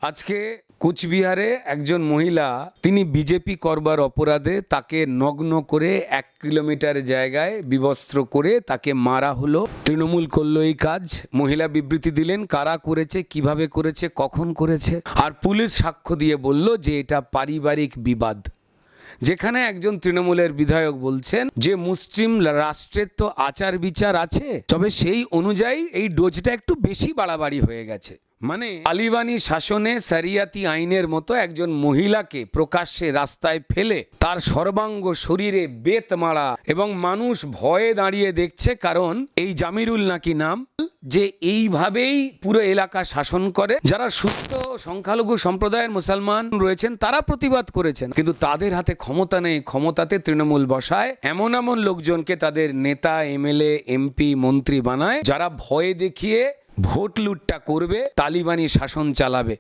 আজকে কুচবিহারে একজন মহিলা তিনি বিজেপি করবার অপরাধে তাকে নগ্ন করে 1 কিলোমিটার জায়গায় বিবস্ত্র করে তাকে মারা হলো। তৃণমূল করলো এই কাজ। মহিলা বিবৃতি দিলেন কারা করেছে, কিভাবে করেছে, কখন করেছে। আর পুলিশ সাক্ষ্য দিয়ে বলল যে এটা পারিবারিক বিবাদ। যেখানে একজন তৃণমূলের বিধায়ক বলছেন যে মুসলিম রাষ্ট্রের তো আচার বিচার আছে, তবে সেই অনুযায়ী এই ডোজটা একটু বেশি বাড়াবাড়ি হয়ে গেছে। মানে তালিবানি শাসনে শরিয়াতি আইনের মতো একজন মহিলাকে প্রকাশ্যে রাস্তায় ফেলে তার সর্বাঙ্গ শরীরে বেত মারা, এবং মানুষ ভয়ে দাঁড়িয়ে দেখছে, কারণ এই জামিরুল নাকি নাম, যে এইভাবেই পুরো এলাকা শাসন করে। যারা সুস্থ সংখ্যালঘু সম্প্রদায়ের মুসলমান রয়েছেন তারা প্রতিবাদ করেছেন, কিন্তু তাদের হাতে ক্ষমতা নেই। ক্ষমতাতে তৃণমূল বসায় এমন এমন লোকজনকে তাদের নেতা, এমএলএ, এমপি, মন্ত্রী বানায়, যারা ভয়ে দেখিয়ে ভোট লুটটা করবে, তালিবানি শাসন চালাবে।